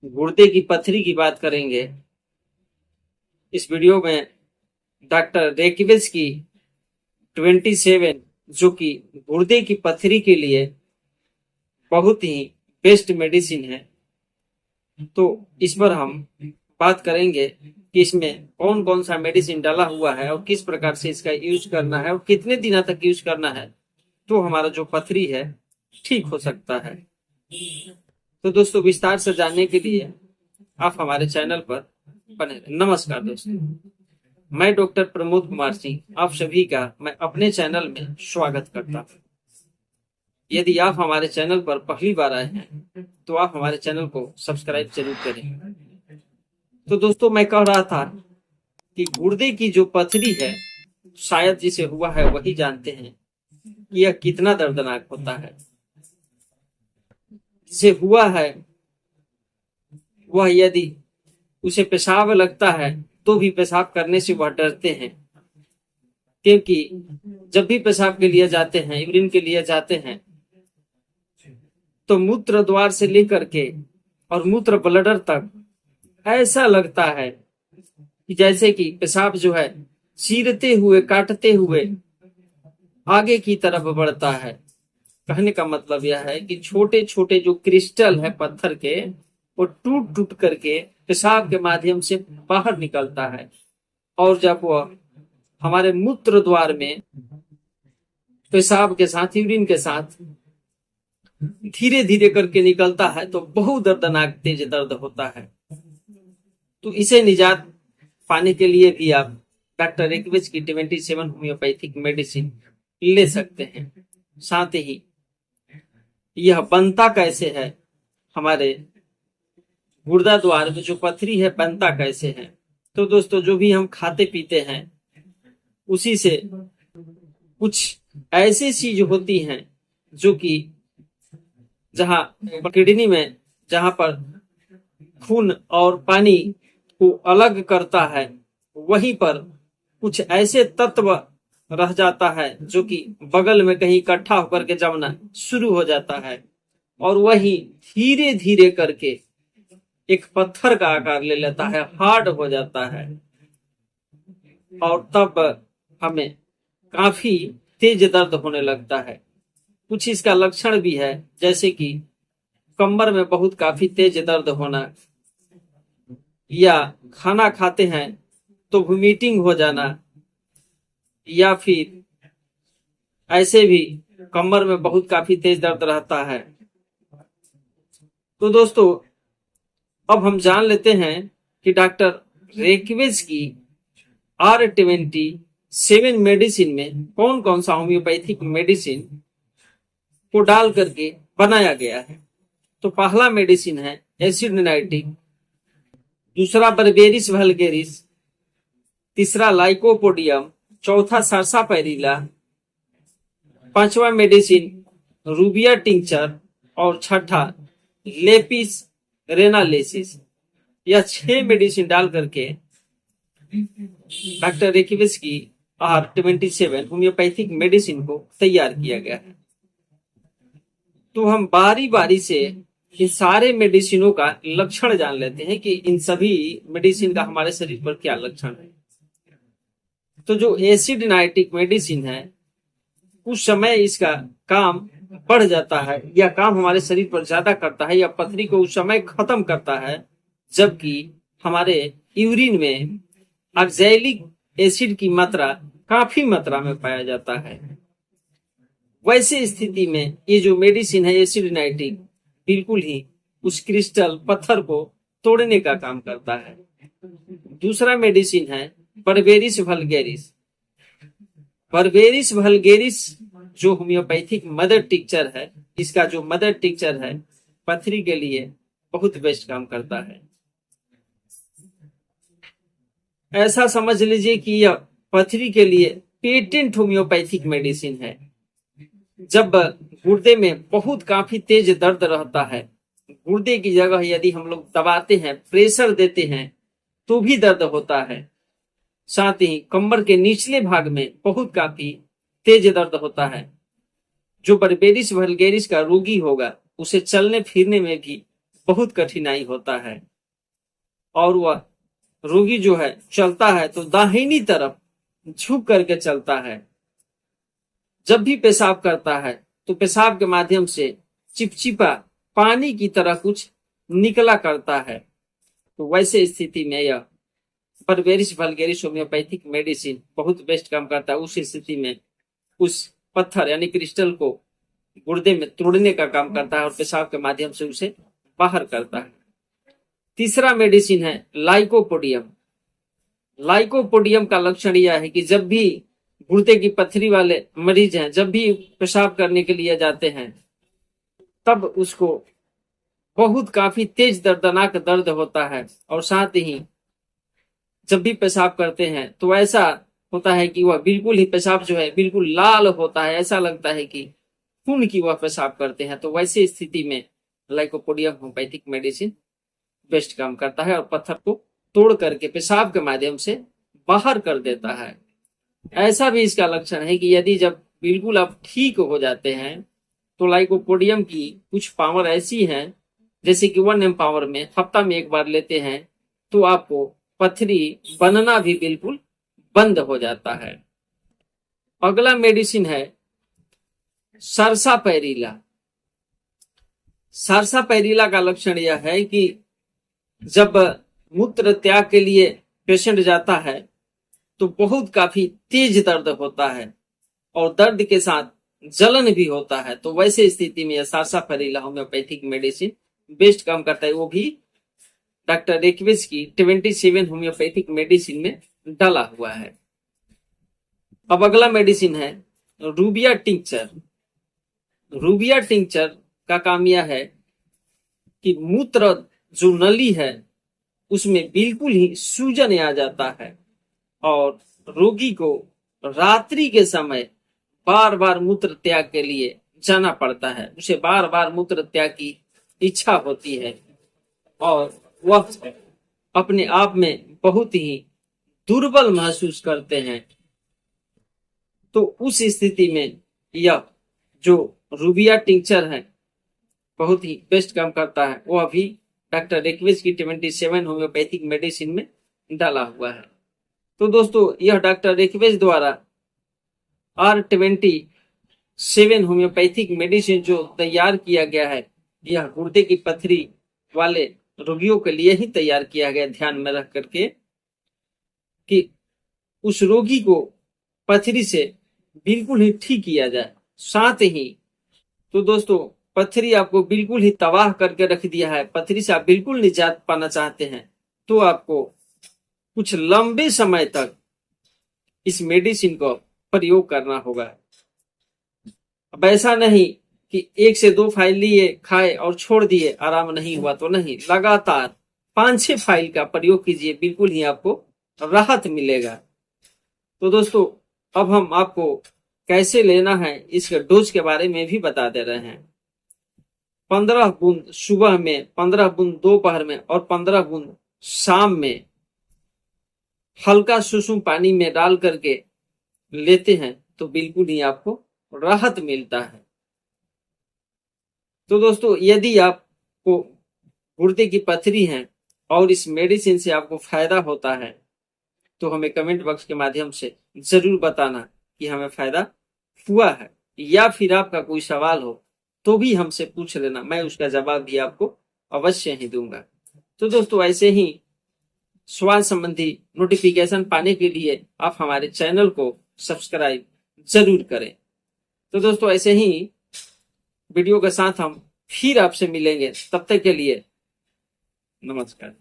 गुर्दे की पथरी की बात करेंगे। इस वीडियो में डॉक्टर रेकिवेज की 27 जो कि गुर्दे की पथरी के लिए बहुत ही बेस्ट मेडिसिन है, तो इस पर हम बात करेंगे कि इसमें कौन कौन सा मेडिसिन डाला हुआ है और किस प्रकार से इसका यूज करना है और कितने दिनों तक यूज करना है तो हमारा जो पथरी है ठीक हो सकता है। तो दोस्तों, विस्तार से जानने के लिए आप हमारे चैनल पर बने रहें। नमस्कार दोस्तों, मैं डॉक्टर प्रमोद कुमार सिंह आप सभी का मैं अपने चैनल में स्वागत करता हूँ। यदि आप हमारे चैनल पर पहली बार आए हैं तो आप हमारे चैनल को सब्सक्राइब जरूर करें। तो दोस्तों, मैं कह रहा था कि गुर्दे की जो पथरी है, शायद जिसे हुआ है वही जानते हैं कि यह कितना दर्दनाक होता है। जिसे हुआ है वह यदि उसे पेशाब लगता है तो भी पेशाब करने से वह डरते हैं, क्योंकि जब भी पेशाब के लिए जाते हैं, यूरिन के लिए जाते हैं, तो मूत्र द्वार से लेकर के और मूत्र ब्लडर तक ऐसा लगता है कि जैसे कि पेशाब जो है चीरते हुए काटते हुए आगे की तरफ बढ़ता है। कहने का मतलब यह है कि छोटे छोटे जो क्रिस्टल है पत्थर के, वो टूट टूट करके पेशाब के माध्यम से बाहर निकलता है, और जब वह हमारे मूत्र द्वार में पेशाब के साथ, यूरिन के साथ धीरे धीरे करके निकलता है तो बहुत दर्दनाक तेज दर्द होता है। तो इसे निजात पाने के लिए भी आप डॉक्टर रेकिवेज की 27 होम्योपैथिक मेडिसिन ले सकते हैं। साथ ही यह बनता कैसे है, हमारे गुर्दा द्वार में जो पथरी है बनता कैसे है, तो दोस्तों, जो भी हम खाते पीते हैं उसी से कुछ ऐसी चीज होती हैं जो कि जहां किडनी में, जहां पर खून और पानी को अलग करता है, वहीं पर कुछ ऐसे तत्व रह जाता है जो कि बगल में कहीं इकट्ठा होकर के जमना शुरू हो जाता है, और वही धीरे धीरे करके एक पत्थर का आकार ले लेता है, हार्ड हो जाता है, और तब हमें काफी तेज दर्द होने लगता है। कुछ इसका लक्षण भी है, जैसे कि कमर में बहुत काफी तेज दर्द होना, या खाना खाते हैं तो वोमिटिंग हो जाना, या फिर ऐसे भी कमर में बहुत काफी तेज दर्द रहता है। तो दोस्तों, अब हम जान लेते हैं कि डॉक्टर रेकिवेज की R27 मेडिसिन में कौन कौन सा होम्योपैथिक मेडिसिन को डाल करके बनाया गया है। तो पहला मेडिसिन है एसिड-नाइट्रिक, दूसरा बर्बेरिस वल्गेरिस, तीसरा लाइकोपोडियम, चौथा सर्सापैरिला, पांचवा मेडिसिन रूबिया टिंचर, और छठा लेपिस रेनालेसिस। यह 6 मेडिसिन डाल करके डॉक्टर रेकिवेज की R27 होम्योपैथिक मेडिसिन को तैयार किया गया है। तो हम बारी बारी से इन सारे मेडिसिनों का लक्षण जान लेते हैं कि इन सभी मेडिसिन का हमारे शरीर पर क्या लक्षण है। तो जो एसिड-नाइट्रिक मेडिसिन है, उस समय इसका काम बढ़ जाता है, या काम हमारे शरीर पर ज्यादा करता है, या पथरी को उस समय खत्म करता है जबकि हमारे यूरिन में ऑक्सैलिक एसिड की मात्रा काफी मात्रा में पाया जाता है। वैसे स्थिति में ये जो मेडिसिन है एसिड-नाइट्रिक, बिल्कुल ही उस क्रिस्टल पत्थर को तोड़ने का काम करता है। दूसरा मेडिसिन है बर्बेरिस वल्गेरिस। बर्बेरिस वल्गेरिस जो होम्योपैथिक मदर टिंचर है, इसका जो मदर टिंचर है पथरी के लिए बहुत बेस्ट काम करता है। ऐसा समझ लीजिए कि यह पथरी के लिए पेटेंट होम्योपैथिक मेडिसिन है। जब गुर्दे में बहुत काफी तेज दर्द रहता है, गुर्दे की जगह यदि हम लोग दबाते हैं, प्रेशर देते हैं, तो भी दर्द होता है। साथ ही कमर के निचले भाग में बहुत काफी तेज दर्द होता है। जो बर्बेरिस वल्गेरिस का रोगी होगा उसे चलने फिरने में भी बहुत कठिनाई होता है और वह रोगी जो है चलता है तो दाहिनी तरफ झुक करके चलता है। जब भी पेशाब करता है तो पेशाब के माध्यम से चिपचिपा पानी की तरह कुछ निकला करता है। तो वैसे स्थिति में यह परवेरिस वल्गेरिस होम्योपैथिक मेडिसिन बहुत बेस्ट काम करता है। उस स्थिति में उस पत्थर यानी क्रिस्टल को गुर्दे में तोड़ने का काम करता है और पेशाब के माध्यम से उसे बाहर करता है। तीसरा मेडिसिन है लाइकोपोडियम। लाइकोपोडियम का लक्षण यह है कि जब भी गुर्दे की पथरी वाले मरीज हैं, जब भी पेशाब करने के लिए जाते हैं तब उसको बहुत काफी तेज दर्दनाक दर्द होता है और साथ ही जब भी पेशाब करते हैं तो ऐसा होता है कि वह बिल्कुल ही पेशाब जो है बिल्कुल लाल होता है, ऐसा लगता है कि खून की वह पेशाब करते हैं। तो वैसे स्थिति में लाइकोपोडियम होम्योपैथिक मेडिसिन बेस्ट काम करता है और पत्थर को तोड़ करके पेशाब के माध्यम से बाहर कर देता है। ऐसा भी इसका लक्षण है कि यदि जब बिल्कुल आप ठीक हो जाते हैं तो लाइकोपोडियम की कुछ पावर ऐसी है, जैसे कि 1 एम्पावर में हफ्ता में एक बार लेते हैं तो आपको पथरी बनना भी बिल्कुल बंद हो जाता है। अगला मेडिसिन है सर्सापैरिला। सर्सापैरिला का लक्षण यह है कि जब मूत्र त्याग के लिए पेशेंट जाता है तो बहुत काफी तेज दर्द होता है और दर्द के साथ जलन भी होता है। तो वैसे स्थिति में सर्सापैरिला होम्योपैथिक मेडिसिन बेस्ट काम करता है। वो भी डॉक्टर रेकविज की 27 होम्योपैथिक मेडिसिन में डाला हुआ है। अब अगला मेडिसिन है रूबिया टिंचर। रूबिया टिंचर का काम यह है कि मूत्र जो नली है उसमें बिल्कुल ही सूजन आ जाता है और रोगी को रात्रि के समय बार बार मूत्र त्याग के लिए जाना पड़ता है। उसे बार बार मूत्र त्याग की इच्छा होती है और वह अपने आप में बहुत ही दुर्बल महसूस करते हैं। तो उस स्थिति में यह जो रूबिया टिंचर है बहुत ही बेस्ट काम करता है। वो अभी डॉक्टर रेकविज की 27 होम्योपैथिक मेडिसिन में डाला हुआ है। तो दोस्तों यह डॉक्टर रेकविज द्वारा R27 होम्योपैथिक मेडिसिन जो तैयार किया गया है यह गुर्दे की पथरी वाले रोगियों के लिए ही तैयार किया गया, ध्यान में रख करके कि उस रोगी को पथरी से बिल्कुल ही ठीक किया जाए। साथ ही तो दोस्तों पथरी आपको बिल्कुल ही तबाह करके रख दिया है, पथरी से आप बिल्कुल निजात पाना चाहते हैं तो आपको कुछ लंबे समय तक इस मेडिसिन को प्रयोग करना होगा। अब ऐसा नहीं कि 1 से 2 फाइल लिए खाए और छोड़ दिए, आराम नहीं हुआ तो नहीं, लगातार 5-6 फाइल का प्रयोग कीजिए, बिल्कुल ही आपको राहत मिलेगा। तो दोस्तों अब हम आपको कैसे लेना है इसके डोज के बारे में भी बता दे रहे हैं। 15 बूंद सुबह में, 15 बूंद दोपहर में और 15 बूंद शाम में हल्का सुसुम पानी में डाल करके लेते हैं तो बिल्कुल ही आपको राहत मिलता है। तो दोस्तों यदि आपको गुर्दे की पथरी है और इस मेडिसिन से आपको फायदा होता है तो हमें कमेंट बॉक्स के माध्यम से जरूर बताना कि हमें फायदा हुआ है, या फिर आपका कोई सवाल हो तो भी हमसे पूछ लेना, मैं उसका जवाब भी आपको अवश्य ही दूंगा। तो दोस्तों ऐसे ही स्वास्थ्य संबंधी नोटिफिकेशन पाने के लिए आप हमारे चैनल को सब्सक्राइब जरूर करें। तो दोस्तों ऐसे ही वीडियो के साथ हम फिर आपसे मिलेंगे, तब तक के लिए नमस्कार।